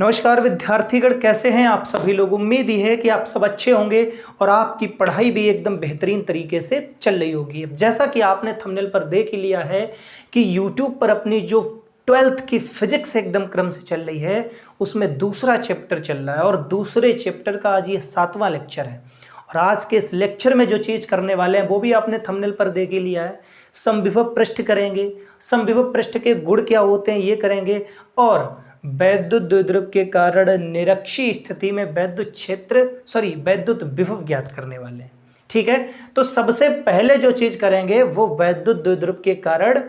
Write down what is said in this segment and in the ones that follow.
नमस्कार विद्यार्थीगण, कैसे हैं आप सभी लोग। उम्मीद ही है कि आप सब अच्छे होंगे और आपकी पढ़ाई भी एकदम बेहतरीन तरीके से चल रही होगी। जैसा कि आपने थंबनेल पर देख ही लिया है कि YouTube पर अपनी जो 12th की फिजिक्स एकदम क्रम से चल रही है, उसमें दूसरा चैप्टर चल रहा है और दूसरे चैप्टर का आज ये 7वां लेक्चर है। और आज के इस लेक्चर में जो चीज़ करने वाले हैं वो भी आपने थंबनेल पर देख ही लिया है। समविभव पृष्ठ करेंगे, समविभव पृष्ठ के गुण क्या होते हैं ये करेंगे, और वैद्युत द्विध्रुव के कारण निरक्षीय स्थिति में वैद्युत विभव ज्ञात करने वाले हैं। ठीक है, तो सबसे पहले जो चीज करेंगे वो वैद्युत द्विध्रुव के कारण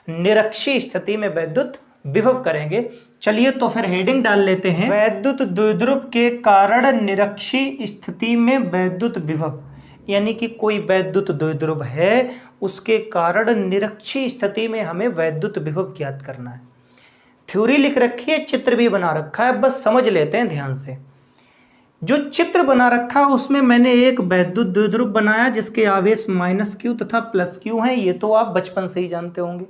निरक्षीय स्थिति में वैद्युत विभव करेंगे। चलिए तो फिर हेडिंग डाल लेते हैं, वैद्युत द्विध्रुव के कारण निरक्षीय स्थिति में वैद्युत विभव। यानी कि कोई वैद्युत द्विध्रुव है, उसके कारण निरक्षीय स्थिति में हमें वैद्युत विभव ज्ञात करना है। थ्योरी लिख रखी है, चित्र भी बना रखा है, बस समझ लेते हैं ध्यान से। जो चित्र बना रखा है उसमें मैंने एक वैद्युत द्विध्रुव बनाया जिसके आवेश -q तथा +q हैं। ये तो आप बचपन से ही जानते होंगे।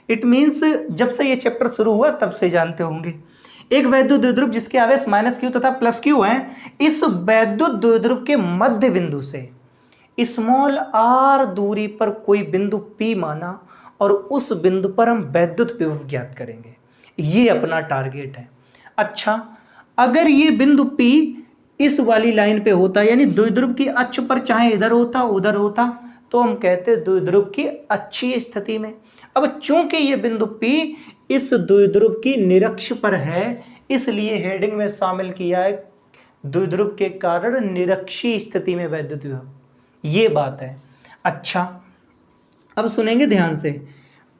इट मीन्स जब से ये चैप्टर शुरू हुआ तब से जानते होंगे। एक वैद्युत द्विध्रुव जिसके आवेश -q तथा +q हैं। इस वैद्युत द्विध्रुव के मध्य बिंदु से स्मॉल r दूरी पर कोई बिंदु P माना और उस बिंदु पर हम वैद्युत विभव ज्ञात करेंगे। ये अपना टारगेट है। अच्छा, अगर ये बिंदु P इस वाली लाइन पे होता, यानी द्विध्रुव की अक्ष पर, चाहे इधर होता उधर होता, तो हम कहते द्विध्रुव की अक्षीय स्थिति में। अब चूंकि ये बिंदु P इस द्विध्रुव की निरक्ष पर है, इसलिए हेडिंग में शामिल किया है द्विध्रुव के कारण निरक्षीय स्थिति में वैद्युत विभव। ये बात है। अच्छा, अब सुनेंगे ध्यान से।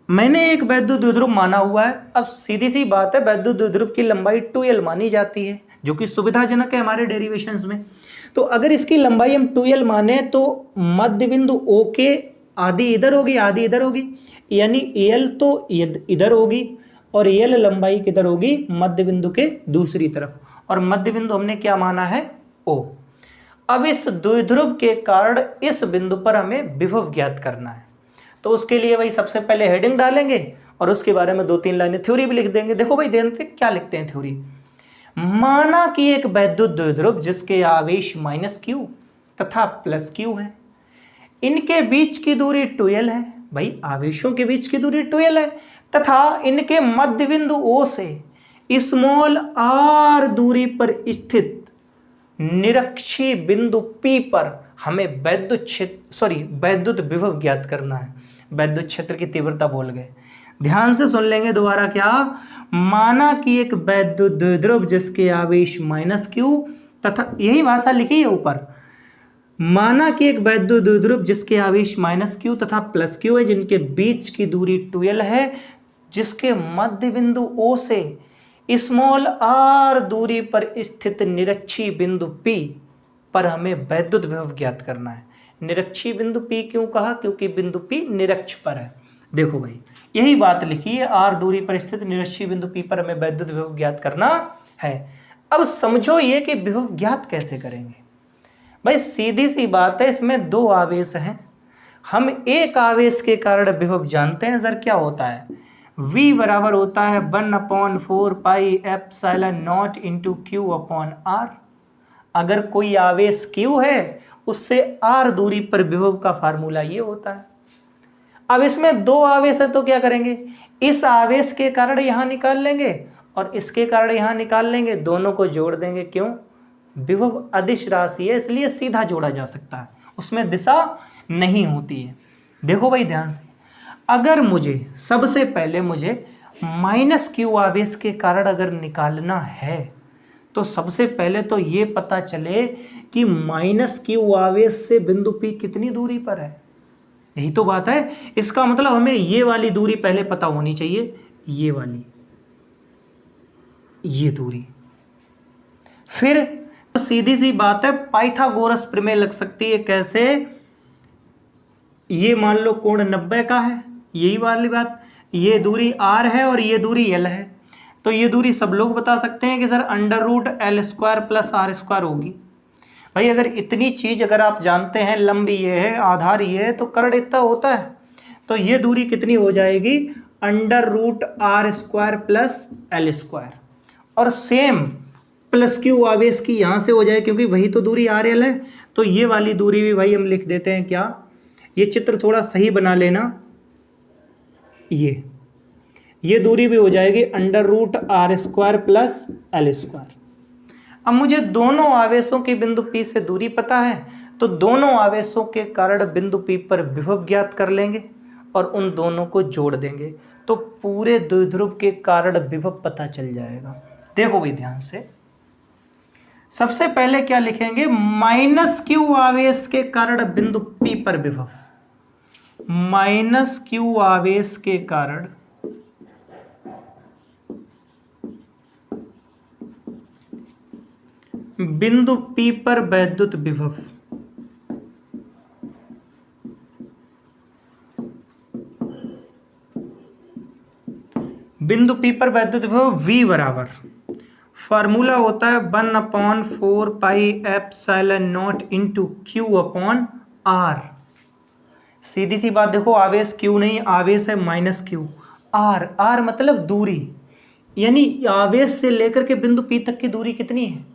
मैंने एक वैद्युत द्विध्रुव माना हुआ है। अब सीधी सी बात है, वैद्युत द्विध्रुव की लंबाई 2l मानी जाती है, जो कि सुविधाजनक है हमारे डेरिवेशंस में। तो अगर इसकी लंबाई हम 2l माने तो मध्य बिंदु O के आधी इधर होगी, आधी इधर होगी, यानी AL तो इधर होगी और AL लंबाई किधर होगी, मध्य बिंदु के दूसरी तरफ। और मध्य बिंदु हमने क्या माना है, O। अब इस द्विध्रुव के कारण इस बिंदु पर हमें विभव ज्ञात करना है। तो उसके लिए भाई सबसे पहले हेडिंग डालेंगे और उसके बारे में 2-3 लाइनें थ्योरी भी लिख देंगे। देखो भाई ध्यान से क्या लिखते हैं थ्योरी। माना कि एक वैद्युत द्विध्रुव जिसके आवेश -q तथा +q है, इनके बीच की दूरी 2l है। भाई आवेशों के बीच की दूरी 2l है तथा इनके मध्य बिंदु O से स्मॉल r दूरी पर स्थित निरक्षीय बिंदु P पर हमें वैद्युत विभव ज्ञात करना है। वैद्युत क्षेत्र की तीव्रता बोल गए, ध्यान से सुन लेंगे दोबारा। क्या माना कि एक वैद्युत द्विध्रुव जिसके आवेश -q तथा, यही भाषा लिखी है ऊपर, माना कि एक वैद्युत द्विध्रुव जिसके आवेश -q तथा +q है, जिनके बीच की दूरी 2l है, जिसके मध्य बिंदु O से स्मॉल r दूरी पर स्थित निरक्षीय बिंदु P पर हमें वैद्युत विभव ज्ञात करना है। निरक्षीय बिंदु P क्यों कहा, क्योंकि बिंदु P निरक्ष पर है। देखो भाई यही बात लिखी है, r दूरी पर स्थित निरक्षीय बिंदु P पर हमें वैद्युत विभव ज्ञात करना है। अब समझो ये कि विभव ज्ञात कैसे करेंगे। भाई सीधी सी बात है, इसमें 2 आवेश हैं। हम एक आवेश के कारण विभव जानते हैं सर, क्या होता है, V बराबर होता है 1/4 pi epsilon naught into Q/R। अगर कोई आवेश Q है, उससे R दूरी पर विभव का फार्मूला ये होता है। अब इसमें 2 आवेश है तो क्या करेंगे, इस आवेश के कारण यहां निकाल लेंगे और इसके कारण यहां निकाल लेंगे, दोनों को जोड़ देंगे। क्यों, विभव अदिश राशि है इसलिए सीधा जोड़ा जा सकता है, उसमें दिशा नहीं होती है। देखो भाई ध्यान से, अगर मुझे सबसे पहले -q आवेश के कारण अगर निकालना है तो सबसे पहले तो ये पता चले कि -q आवेश से बिंदु P कितनी दूरी पर है। यही तो बात है। इसका मतलब हमें ये वाली दूरी पहले पता होनी चाहिए, ये वाली, ये दूरी। फिर सीधी सी बात है, पाइथागोरस प्रमेय लग सकती है। कैसे, ये मान लो कोण 90 का है, यही वाली बात, ये दूरी r है और ये दूरी l है, तो ये दूरी सब लोग बता सकते हैं कि सर √L² + R² होगी। भाई अगर इतनी चीज अगर आप जानते हैं, लंबी ये है, आधार ये है, तो कर्ण इतना होता है, तो ये दूरी कितनी हो जाएगी, √R² + L²। और सेम प्लस क्यू आवेश की यहाँ से हो जाए, क्योंकि वही तो दूरी आर एल है, तो ये वाली दूरी भी भाई हम लिख देते हैं क्या, ये चित्र थोड़ा सही बना लेना, ये दूरी भी हो जाएगी under root R square plus L square. अब मुझे दोनों आवेशों के बिंदु P से दूरी पता है, तो दोनों आवेशों के कारण बिंदु P पर विभव ज्ञात कर लेंगे और उन दोनों को जोड़ देंगे, तो पूरे द्विध्रुव के कारण विभव पता चल जाएगा। देखो भाई ध्यान से, सबसे पहले क्या लिखेंगे, माइनस क्यू आवेश के कारण बिंदु P पर विभव, माइनस क्यू आवेश के कारण बिंदु P पर वैद्युत विभव, बिंदु P पर वैद्युत विभव V बराबर, फार्मूला होता है 1/4 pi epsilon naught into Q upon R। सीधी सी बात, देखो आवेश Q नहीं, आवेश है माइनस Q, R मतलब दूरी, यानी आवेश से लेकर के बिंदु P तक की दूरी कितनी है,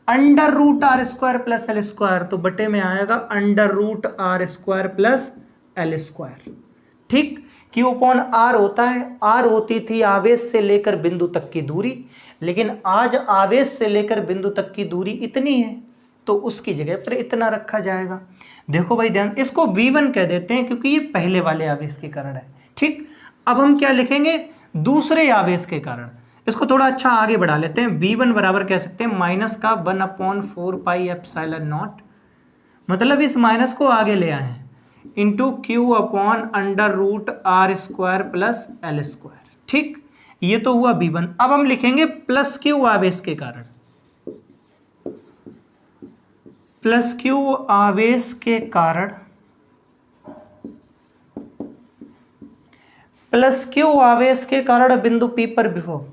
under root R square plus L square, तो बटे में आएगा under root R square plus L square. ठीक, क्यू अपॉन आर होता है, आर होती थी आवेश से लेकर बिंदु तक की दूरी, लेकिन आज आवेश से लेकर बिंदु तक की दूरी इतनी है, तो उसकी जगह पर इतना रखा जाएगा। देखो भाई ध्यान, इसको V1 कह देते हैं क्योंकि ये पहले वाले आवेश के कारण है। ठीक, अब हम क्या लिखेंगे, दूसरे आवेश के कारण, इसको थोड़ा अच्छा आगे बढ़ा लेते हैं। V1 बराबर कह सकते हैं माइनस का 1/4 पाई एप्सिलॉन नॉट, मतलब इस माइनस को आगे ले आए हैं, into Q upon under root R square plus L square. ठीक, ये तो हुआ V1। अब हम लिखेंगे प्लस क्यू आवेश के कारण, प्लस क्यू आवेश के कारण, प्लस क्यू आवेश के कारण बिंदु P पर विभव,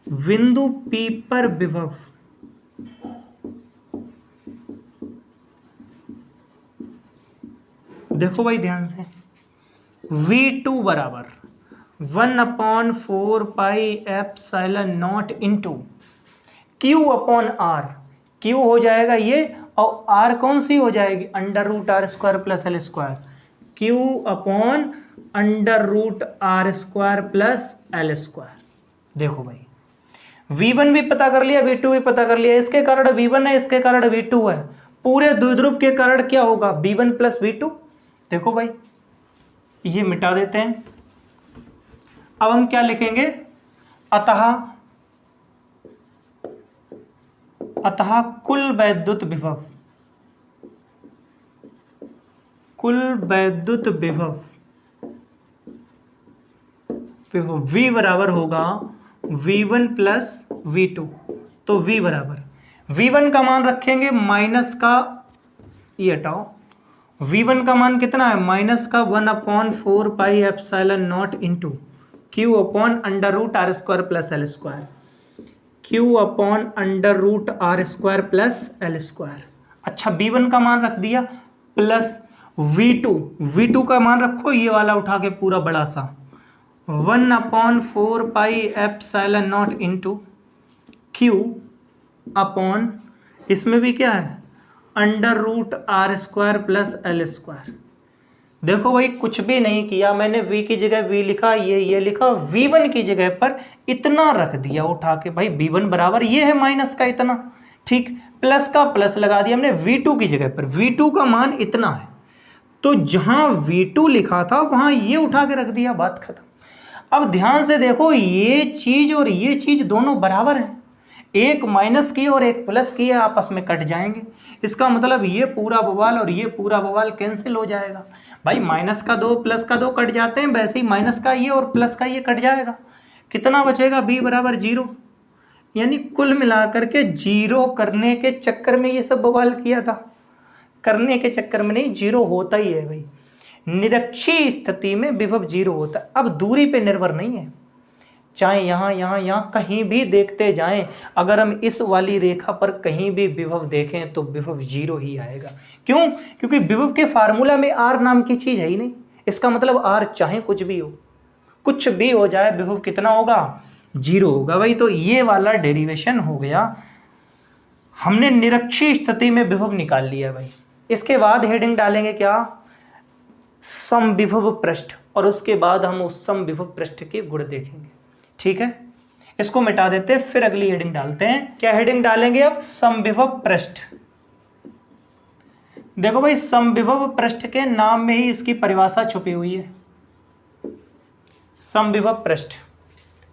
बिंदु P पर विभव, देखो भाई ध्यान से, V2 बराबर 1/4 pi epsilon naught into Q upon R, Q हो जाएगा ये, और R कौन सी हो जाएगी, under root R square plus L square, Q upon under root R square plus L square. देखो भाई V1 भी पता कर लिया, V2 भी पता कर लिया, इसके कारण V1 है, इसके कारण V2 है, पूरे द्विध्रुव के कारण क्या होगा, V1 प्लस V2। देखो भाई ये मिटा देते हैं, अब हम क्या लिखेंगे, अतः कुल वैद्युत विभव, कुल वैद्युत विभव V बराबर होगा V1 प्लस V2, तो V बराबर, V1 का मान रखेंगे माइनस का, ये हटाओ, V1 का मान कितना है, माइनस का 1/4 pi epsilon naught into Q upon under root R square plus L square, Q upon under root R square plus L square. अच्छा, V1 का मान रख दिया, प्लस V2 का मान रखो, ये वाला उठा के पूरा बड़ा सा, 1/4 pi epsilon naught into Q upon, इसमें भी क्या है, under root R square plus L square. देखो भाई कुछ भी नहीं किया मैंने, V की जगह V लिखा, ये लिखा, V1 की जगह पर इतना रख दिया उठा के, भाई V1 बराबर ये है माइनस का इतना, ठीक, प्लस का प्लस लगा दिया हमने V2 की जगह पर, V2 का मान इतना है, तो जहां V2 लिखा था वहां ये उठा के रख दिया, बात खत्म। अब ध्यान से देखो, ये चीज और ये चीज दोनों बराबर है, एक माइनस की और एक प्लस की है, आपस में कट जाएंगे, इसका मतलब ये पूरा बवाल और ये पूरा बवाल कैंसिल हो जाएगा। भाई माइनस का 2 प्लस का 2 कट जाते हैं, वैसे ही माइनस का ये और प्लस का ये कट जाएगा, कितना बचेगा, B बराबर 0। यानी कुल मिलाकर के 0 करने के चक्कर में ये सब बवाल किया था, करने के चक्कर में नहीं, 0 होता ही है भाई, निरक्षीय स्थिति में विभव 0 होता है। अब दूरी पे निर्भर नहीं है, चाहे यहाँ कहीं भी देखते जाएं, अगर हम इस वाली रेखा पर कहीं भी विभव देखें तो विभव 0 ही आएगा। क्यों? क्योंकि विभव के फार्मूला में R नाम की चीज है ही नहीं, इसका मतलब R चाहे कुछ भी हो जाए, विभव कितना होगा, जीरो होगा भाई। तो ये वाला डेरिवेशन हो गया, हमने निरक्षीय स्थिति में विभव निकाल लिया भाई। इसके बाद हेडिंग डालेंगे क्या, समविभव पृष्ठ, और उसके बाद हम उस समविभव पृष्ठ के गुण देखेंगे। ठीक है, इसको मिटा देते हैं, फिर अगली हेडिंग डालते हैं। क्या हेडिंग डालेंगे अब, समविभव पृष्ठ। देखो भाई, समविभव पृष्ठ के नाम में ही इसकी परिभाषा छुपी हुई है। समविभव पृष्ठ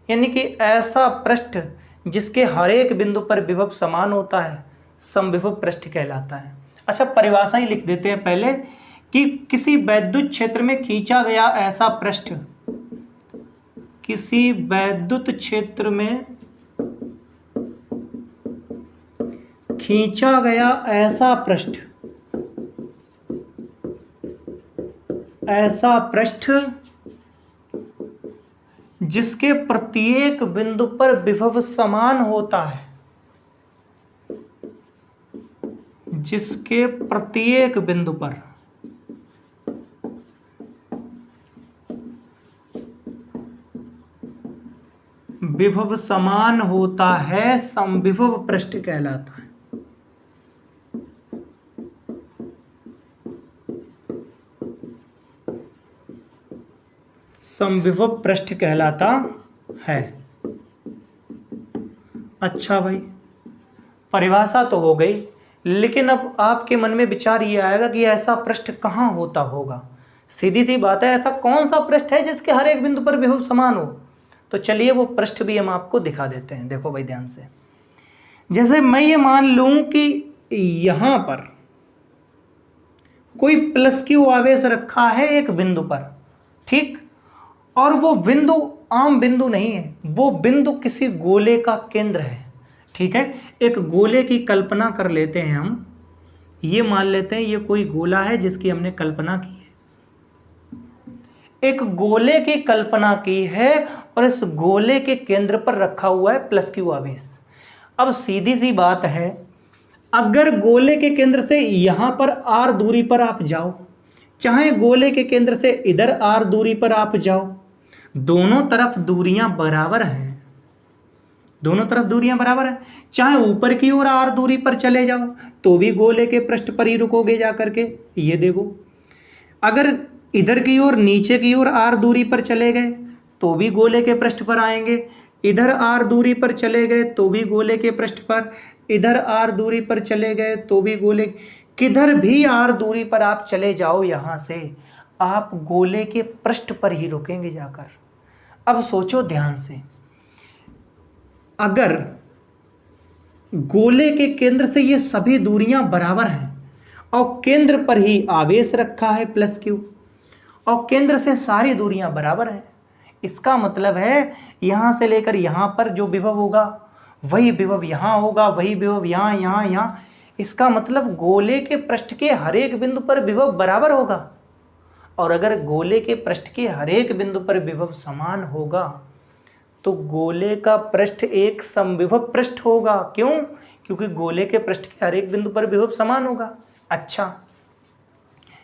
यानी कि ऐसा पृष्ठ जिसके हर एक बिंदु पर विभव समान होता है, समविभव पृष्ठ कहलाता है। अच्छा, परिभाषा ही लिख देते हैं पहले कि किसी वैद्युत क्षेत्र में खींचा गया ऐसा पृष्ठ, किसी वैद्युत क्षेत्र में खींचा गया ऐसा पृष्ठ, ऐसा पृष्ठ जिसके प्रत्येक बिंदु पर विभव समान होता है, जिसके प्रत्येक बिंदु पर विभव समान होता है, समविभव पृष्ठ कहलाता है। समविभव पृष्ठ कहलाता है। अच्छा भाई, परिभाषा तो हो गई, लेकिन अब आपके मन में विचार ये आएगा कि ऐसा पृष्ठ कहाँ होता होगा। सीधी सी बात है, ऐसा कौन सा पृष्ठ है जिसके हर एक बिंदु पर विभव समान हो। तो चलिए वो पृष्ठ भी हम आपको दिखा देते हैं। देखो भाई ध्यान से, जैसे मैं ये मान लूं कि यहां पर कोई प्लस क्यू आवेश रखा है एक बिंदु पर, ठीक, और वो बिंदु आम बिंदु नहीं है, वो बिंदु किसी गोले का केंद्र है। ठीक है, एक गोले की कल्पना कर लेते हैं हम, ये मान लेते हैं ये कोई गोला है जिसकी हमने कल्पना की है, एक गोले की कल्पना की है और इस गोले के केंद्र पर रखा हुआ है प्लस क्यू आवेश। अब सीधी सी बात है, अगर गोले के केंद्र से यहां पर r दूरी पर आप जाओ, चाहे गोले के केंद्र से इधर r दूरी पर आप जाओ, दोनों तरफ दूरियां बराबर हैं, दोनों तरफ दूरियां बराबर हैं। चाहे ऊपर की ओर r दूरी पर चले जाओ तो भी गोले के पृष्ठ पर ही रुकोगे जा करके, ये देखो। अगर इधर की ओर नीचे की ओर r दूरी पर चले गए तो भी गोले के पृष्ठ पर आएंगे, इधर r दूरी पर चले गए तो भी गोले के पृष्ठ पर, इधर r दूरी पर चले गए तो भी गोले, किधर भी r दूरी पर आप चले जाओ यहां से, आप गोले के पृष्ठ पर ही रुकेंगे जाकर। अब सोचो ध्यान से, अगर गोले के केंद्र से ये सभी दूरियां बराबर हैं और केंद्र पर ही आवेश रखा है प्लस क्यू, और केंद्र से सारी दूरियां बराबर हैं, इसका मतलब है यहां से लेकर यहां पर जो विभव होगा वही विभव यहां होगा, वही विभव यहां यहां यहां। इसका मतलब गोले के पृष्ठ के हर एक बिंदु पर विभव बराबर होगा, और अगर गोले के पृष्ठ के हर एक बिंदु पर विभव समान होगा तो गोले का पृष्ठ एक समविभव पृष्ठ होगा। क्यों? क्योंकि गोले के पृष्ठ के हर एक बिंदु पर विभव समान होगा। अच्छा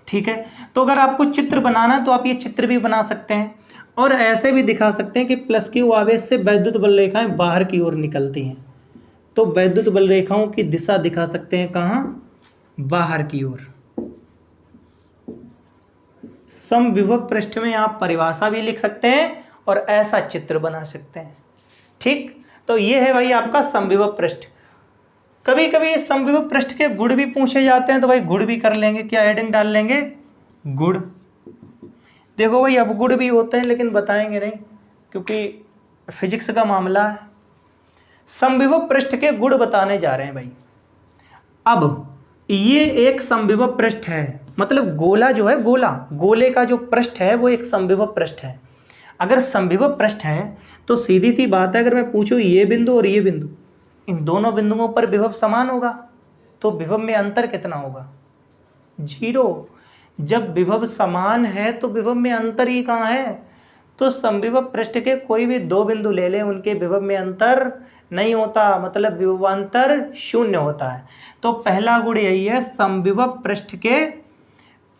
ठीक है, तो अगर आपको चित्र बनाना है तो आप ये चित्र भी बना सकते हैं और ऐसे भी दिखा सकते हैं कि प्लस क्यू आवेश से वैद्युत बल रेखाएं बाहर की ओर निकलती हैं, तो वैद्युत बल रेखाओं की दिशा दिखा सकते हैं कहाँ, बाहर की ओर। समविभव पृष्ठ में आप परिभाषा भी लिख सकते हैं और ऐसा चित्र बना सकते हैं। ठीक, तो ये है भाई आपका समविभव पृष्ठ। कभी कभी इस समविभव पृष्ठ के गुण भी पूछे जाते हैं, तो भाई गुण भी कर लेंगे। क्या हेडिंग डाल लेंगे, गुण। देखो भाई अब गुण भी होते हैं लेकिन बताएंगे नहीं क्योंकि फिजिक्स का मामला है। समविभव पृष्ठ के गुण बताने जा रहे हैं भाई। अब ये एक समविभव पृष्ठ है, मतलब गोला जो है, गोले का जो पृष्ठ है वो एक समविभव पृष्ठ है। अगर समविभव पृष्ठ है तो सीधी सी बात है, अगर मैं पूछूं ये बिंदु और ये बिंदु, इन दोनों बिंदुओं पर विभव समान होगा तो विभव में अंतर कितना होगा, 0। जब विभव समान है तो विभव में अंतर ही कहाँ है, तो समविभव पृष्ठ के कोई भी दो बिंदु ले लें, उनके विभव में अंतर नहीं होता, मतलब विभवांतर 0 होता है। तो पहला गुण यही है, समविभव पृष्ठ के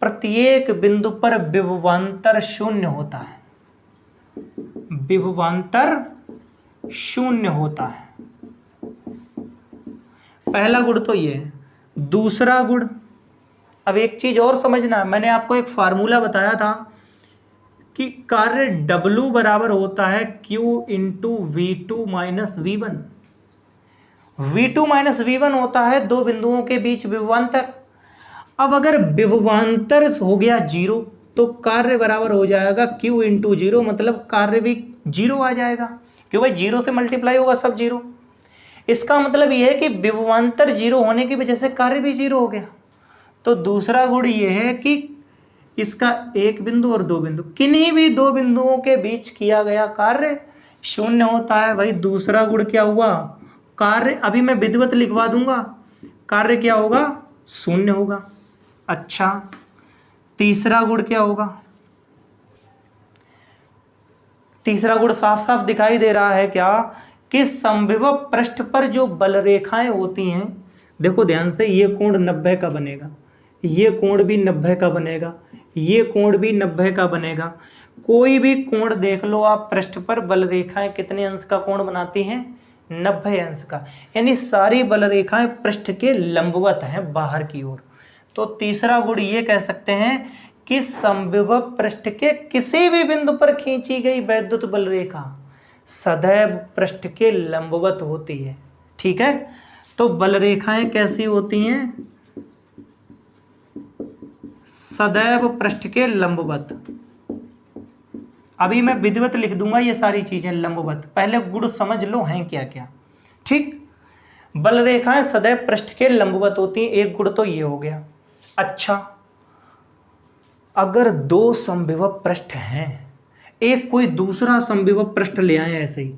प्रत्येक बिंदु पर विभवांतर 0 होता है, विभवांतर शून्य होता है। पहला गुण तो ये है। दूसरा गुण, अब एक चीज और समझना, मैंने आपको एक फार्मूला बताया था कि कार्य W बराबर होता है Q into V2 minus V1। V2 minus V1 होता है दो बिंदुओं के बीच विभवांतर। अब अगर विभवांतर हो गया 0 तो कार्य बराबर हो जाएगा Q इंटू 0, मतलब कार्य भी 0 आ जाएगा, क्यों भाई 0 से मल्टीप्लाई होगा सब 0। इसका मतलब यह है कि विभवांतर 0 होने की वजह से कार्य भी 0 हो गया। तो दूसरा गुण यह है कि इसका एक बिंदु और दो बिंदु, किन्हीं भी दो बिंदुओं के बीच किया गया कार्य शून्य होता है। भाई दूसरा गुण क्या हुआ, कार्य, अभी मैं विधिवत लिखवा दूंगा, कार्य क्या होगा, शून्य होगा। अच्छा, तीसरा गुण क्या होगा, तीसरा गुण साफ साफ दिखाई दे रहा है क्या, कि समविभव पृष्ठ पर जो बल रेखाएं होती हैं, देखो ध्यान से, ये कोण 90 का बनेगा, ये कोण भी 90 का बनेगा, ये कोण भी 90 का बनेगा। कोई भी कोण देख लो आप पृष्ठ पर, बल रेखाएं कितने अंश का कोण बनाती हैं, 90 अंश का। यानी सारी बल रेखाएं पृष्ठ के लंबवत हैं बाहर की ओर। तो तीसरा गुण ये कह सकते हैं कि समविभव पृष्ठ के किसी भी बिंदु पर खींची गई वैद्युत बल रेखा सदैव पृष्ठ के लंबवत होती है। ठीक है, तो बल रेखाएं कैसी होती हैं, सदैव पृष्ठ के लंबवत। अभी मैं विधिवत लिख दूंगा ये सारी चीजें लंबवत, पहले गुण समझ लो हैं क्या क्या। ठीक, बल रेखाएं सदैव पृष्ठ के लंबवत होती हैं, एक गुण तो ये हो गया। अच्छा, अगर दो समविभव पृष्ठ हैं, एक कोई दूसरा समविभव पृष्ठ ले आए ऐसे ही,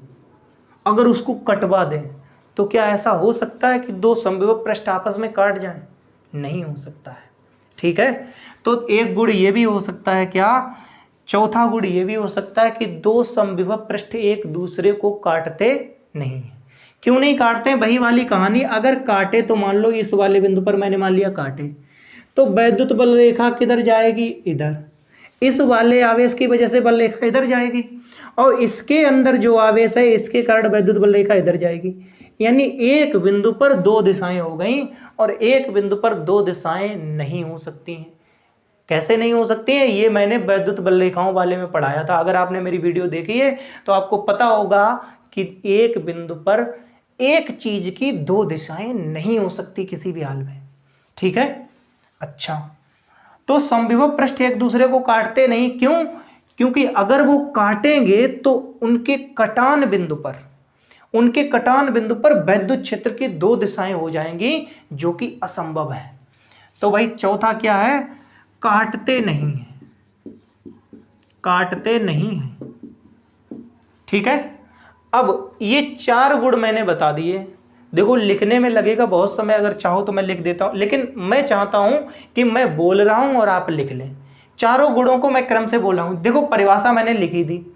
अगर उसको कटवा दें, तो क्या ऐसा हो सकता है कि दो समविभव पृष्ठ आपस में काट जाएं? नहीं हो सकता है। ठीक है, तो एक गुण ये भी हो सकता है क्या, चौथा गुण ये भी हो सकता है कि दो समविभव पृष्ठ एक दूसरे को काटते नहीं है। क्यों नहीं काटते, वही वाली कहानी, अगर काटे तो मान लो इस वाले बिंदु पर मैंने मान लिया काटे, तो वैद्युत बल रेखा किधर जाएगी, इधर, इस वाले आवेश की वजह से बल रेखा इधर जाएगी, और इसके अंदर जो आवेश है इसके कारण वैद्युत बल रेखा इधर जाएगी। यानी एक बिंदु पर दो दिशाएं हो गई और एक बिंदु पर दो दिशाएं नहीं हो सकती हैं। कैसे नहीं हो सकती हैं, ये मैंने वैद्युत बल रेखाओं वाले में पढ़ाया था। अगर आपने मेरी वीडियो देखी है तो आपको पता होगा कि एक बिंदु पर एक चीज की दो दिशाएं नहीं हो सकती किसी भी हाल में। ठीक है, अच्छा, तो समविभव पृष्ठ एक दूसरे को काटते नहीं, क्यों, क्योंकि अगर वो काटेंगे तो उनके कटान बिंदु पर वैद्युत क्षेत्र की दो दिशाएं हो जाएंगी, जो कि असंभव है। तो भाई चौथा क्या है, काटते नहीं है। ठीक है, अब ये चार गुण मैंने बता दिए। देखो लिखने में लगेगा बहुत समय, अगर चाहो तो मैं लिख देता हूं, लेकिन मैं चाहता हूं कि मैं बोल रहा हूं और आप लिख लें। चारों गुणों को मैं क्रम से बोला हूं। देखो परिभाषा मैंने लिखी थी,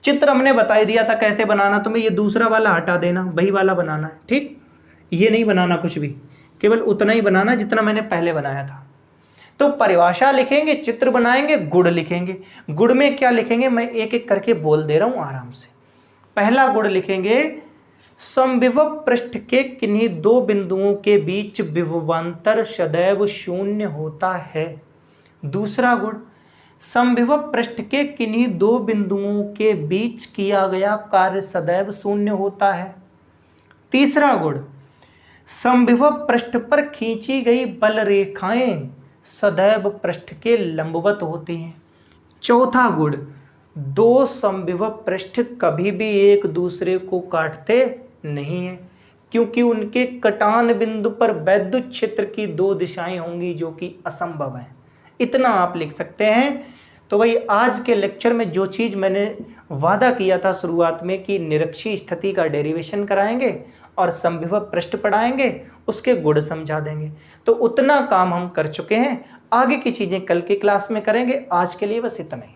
चित्र हमने बता दिया था कैसे बनाना, तुम्हें ये दूसरा वाला हटा देना, वही वाला बनाना है। ठीक, ये नहीं बनाना कुछ भी, केवल उतना ही बनाना जितना मैंने पहले बनाया था। तो परिभाषा लिखेंगे, चित्र बनाएंगे, गुण लिखेंगे। गुण में क्या लिखेंगे मैं एक एक करके बोल दे रहा हूं आराम से। पहला गुण लिखेंगे, समविभव पृष्ठ के किन्हीं दो बिंदुओं के बीच विभवांतर सदैव शून्य होता है। दूसरा गुण, समविभव पृष्ठ के किन्हीं दो बिंदुओं के बीच किया गया कार्य सदैव शून्य होता है। तीसरा गुण, समविभव पृष्ठ पर खींची गई बल रेखाएं सदैव पृष्ठ के लंबवत होती हैं। चौथा गुण, दो समविभव पृष्ठ कभी भी एक दूसरे को काटते नहीं हैं, क्योंकि उनके कटान बिंदु पर वैद्युत क्षेत्र की दो दिशाएं होंगी, जो कि असंभव है। इतना आप लिख सकते हैं। तो भाई आज के लेक्चर में जो चीज़ मैंने वादा किया था शुरुआत में कि निरक्षीय स्थिति का डेरिवेशन कराएंगे और समविभव पृष्ठ पढ़ाएंगे, उसके गुण समझा देंगे, तो उतना काम हम कर चुके हैं। आगे की चीज़ें कल की क्लास में करेंगे। आज के लिए बस इतना ही।